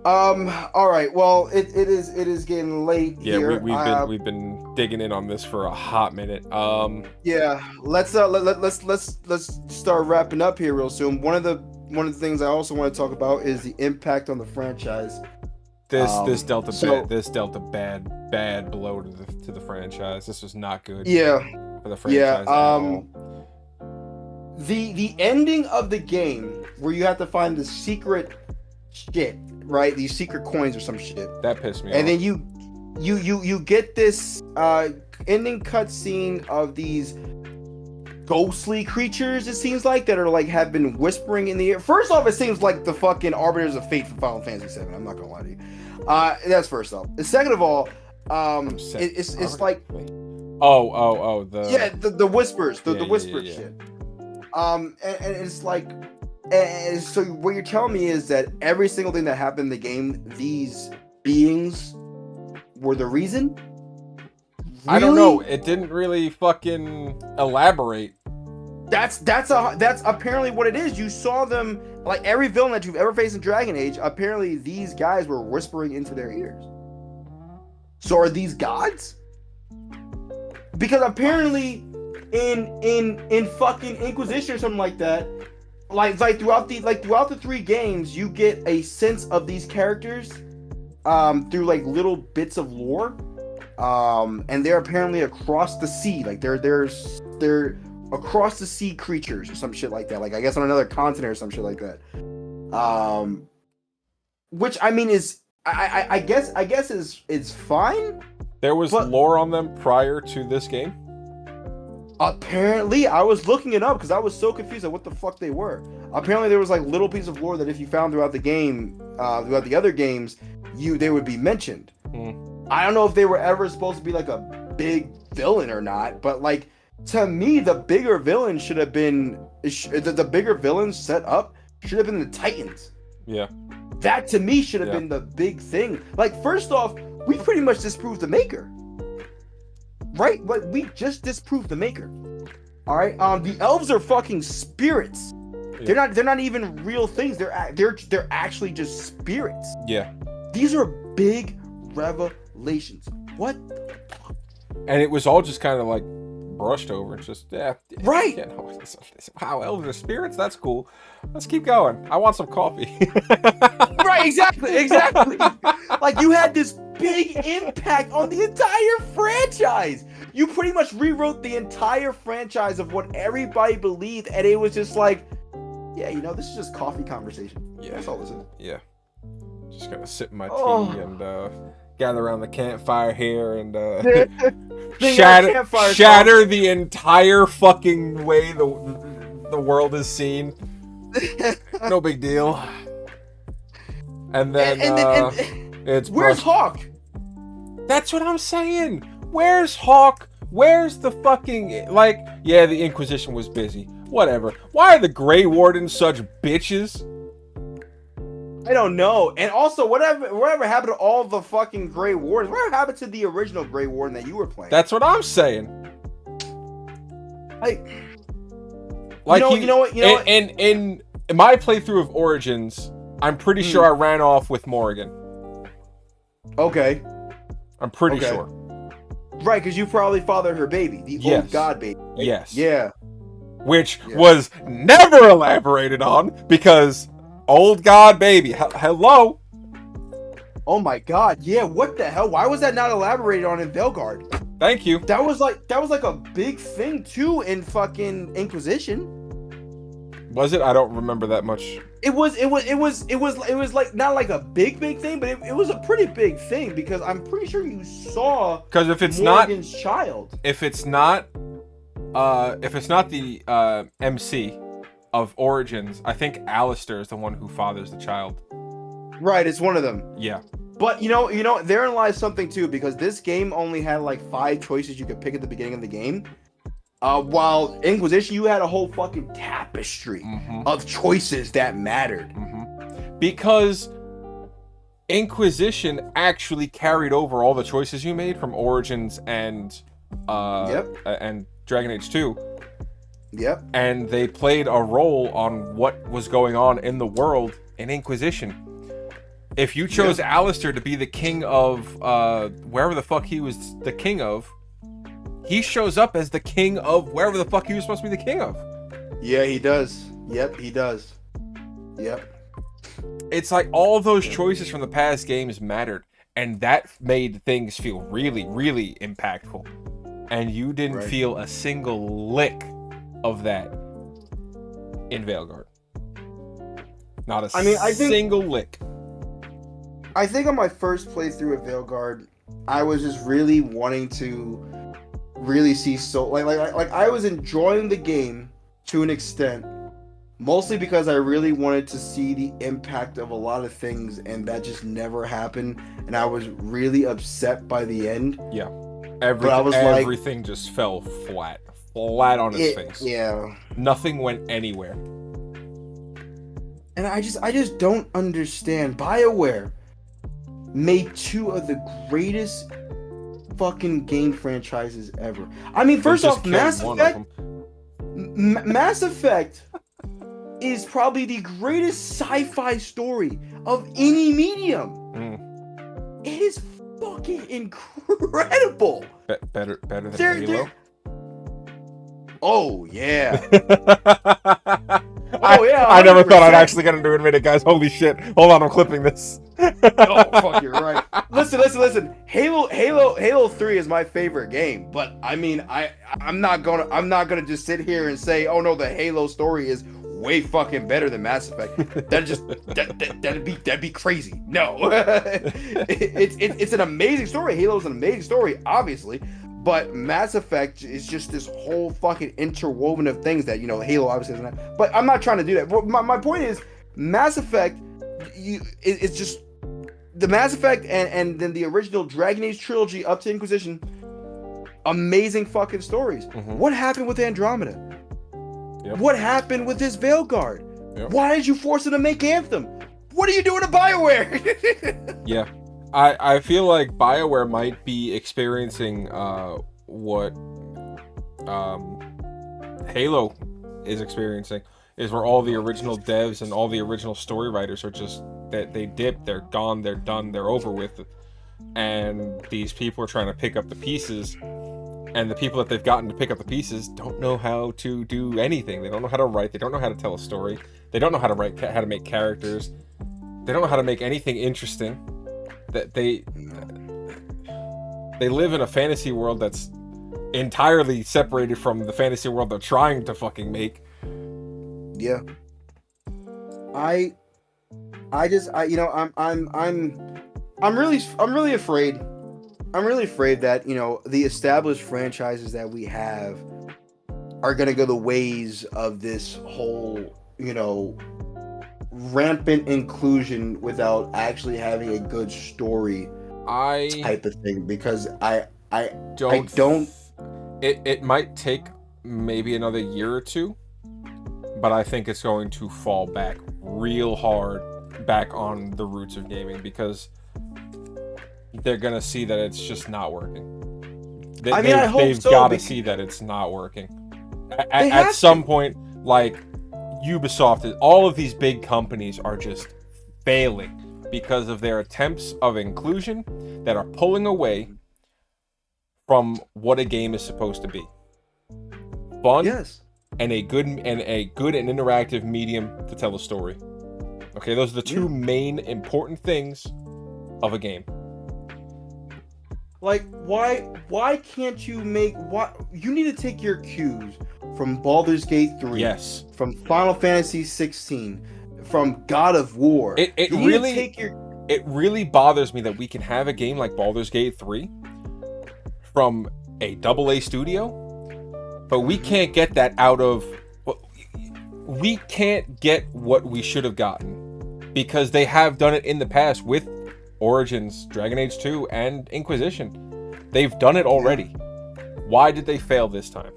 All right. Well, it is getting late Yeah, here. we've been digging in on this for a hot minute. Yeah. Let's start wrapping up here real soon. One of the things I also want to talk about is the impact on the franchise. This dealt a So bad blow to the franchise. This was not good yeah, for the yeah. franchise at all. The ending of the game where you have to find the secret shit, right? These secret coins or some shit, That pissed me and off. then you get this ending cutscene of these ghostly creatures. It seems like that are like have been whispering in the air. First off, it seems like the fucking arbiters of fate from Final Fantasy VII. I'm not gonna lie to you. That's first off. And second of all, it's like yeah, the whispers, the whispered yeah. shit. And it's like, and so what you're telling me is that every single thing that happened in the game, these beings were the reason. I don't Really? know. It didn't really fucking elaborate. That's apparently what it is. You saw them like every villain that you've ever faced in Dragon Age. Apparently, these guys were whispering into their ears. So are these gods? Because apparently, in fucking Inquisition or something like that, like throughout the three games, you get a sense of these characters, through like little bits of lore, and they're apparently across the sea. Like they're across the sea creatures or some shit like that. Like I guess on another continent or some shit like that. Which I mean is I guess is fine. There was But lore on them prior to this game. apparently, I was looking it up because I was so confused at what the fuck they were. Apparently, there was like little piece of lore that if you found throughout the game, throughout the other games, they would be mentioned. I don't know if they were ever supposed to be like a big villain or not, but like to me, the bigger villain should have been the bigger villain set up should have been the Titans. Yeah. That to me should have Yeah. been the big thing. Like first off, we pretty much disproved the Maker, right? But we just disproved the Maker. All right. The elves are fucking spirits. Yeah. They're not even real things. They're actually just spirits. Yeah. These are big revelations. What? And it was all just kind of like brushed over. It's just Right. Yeah, no, wow, elves are spirits. That's cool. Let's keep going. I want some coffee. Right. Exactly. Like you had this big impact on the entire franchise. You pretty much rewrote the entire franchise of what everybody believed, and it was just like, yeah, this is just coffee conversation. Yeah. That's all this is. Yeah. Just gonna sip my tea Oh. and gather around the campfire here and Thing shatter about campfire shatter the entire fucking way the world is seen. No big deal. And then it's where's brushed. Hawk? That's what I'm saying. Where's Hawk? Where's the fucking like? Yeah, the Inquisition was busy. Whatever. Why are the Grey Wardens such bitches? I don't know. And also, whatever happened to all the fucking Grey Wardens? Whatever happened to the original Grey Warden that you were playing? That's what I'm saying. Like You know what? In my playthrough of Origins, I'm pretty sure I ran off with Morrigan. Okay. I'm pretty Okay. sure. Right, because you probably fathered her baby, the Yes. old god baby. Right? Yes. Yeah. Which Yeah. was never elaborated on because old god baby. Hello. Oh my god. Yeah. What the hell? Why was that not elaborated on in Veilguard? Thank you. That was like a big thing too in fucking Inquisition. Was it? I don't remember that much. It was like not like a big thing, but it was a pretty big thing because I'm pretty sure you saw Because if it's Morgan's child. if it's not the MC of Origins, I think Alistair is the one who fathers the child. Right, it's one of them. Yeah. But therein lies something too, because this game only had like 5 choices you could pick at the beginning of the game. While Inquisition, you had a whole fucking tapestry of choices that mattered. Because Inquisition actually carried over all the choices you made from Origins and and Dragon Age 2. Yep. And they played a role on what was going on in the world in Inquisition. If you chose Alistair to be the king of wherever the fuck he was the king of, he shows up as the king of wherever the fuck he was supposed to be the king of. Yeah, he does. Yep, he does. Yep. It's like all those choices from the past games mattered, and that made things feel really, really impactful. And you didn't feel a single lick of that in Veilguard. Not a single lick. I think on my first playthrough of Veilguard, I was just really wanting to really see like I was enjoying the game to an extent, mostly because I really wanted to see the impact of a lot of things, and that just never happened, and I was really upset by the end. Yeah. Everything just fell flat on its face. Yeah. Nothing went anywhere. And I just don't understand. BioWare made two of the greatest fucking game franchises ever. I mean, first off, Mass Effect. Mass Effect is probably the greatest sci-fi story of any medium. It is fucking incredible. Better than Halo. Oh yeah. I never thought I'd actually get to admit it, guys. Holy shit. Hold on, I'm clipping this. Oh, fuck, you're right. Listen. Halo 3 is my favorite game, but I mean, I'm not gonna just sit here and say, oh no, the Halo story is way fucking better than Mass Effect. That'd be crazy. No. it's an amazing story. Halo's an amazing story, obviously. But Mass Effect is just this whole fucking interwoven of things that, Halo obviously isn't. But I'm not trying to do that. My point is, Mass Effect, it's just the Mass Effect and then the original Dragon Age trilogy up to Inquisition. Amazing fucking stories. What happened with Andromeda? Yep. What happened with this Veilguard? Yep. Why did you force him to make Anthem? What are you doing to BioWare? Yeah. I feel like BioWare might be experiencing what Halo is experiencing, is where all the original devs and all the original story writers are just, that they dip, they're gone, they're done, they're over with, and these people are trying to pick up the pieces, and the people that they've gotten to pick up the pieces don't know how to do anything. They don't know how to write, they don't know how to tell a story, they don't know how to make characters, they don't know how to make anything interesting. That they live in a fantasy world that's entirely separated from the fantasy world they're trying to fucking make. Yeah. I'm really afraid. I'm really afraid that, the established franchises that we have are gonna go the ways of this whole, rampant inclusion without actually having a good story type of thing, because I don't. It might take maybe another year or two, but I think it's going to fall back real hard back on the roots of gaming, because they're gonna see that it's just not working. I hope they've so, got to see that it's not working. At some point, like Ubisoft, all of these big companies are just failing because of their attempts of inclusion that are pulling away from what a game is supposed to be. Fun, and a good and interactive medium to tell a story. Okay, those are the two main important things of a game. Like, why can't you make, you need to take your cues from Baldur's Gate 3, from Final Fantasy 16, from God of War. It really bothers me that we can have a game like Baldur's Gate 3 from a AA studio, but we can't get that out of, we can't get what we should have gotten, because they have done it in the past with Origins, Dragon Age 2, and Inquisition. They've done it already. Why did they fail this time?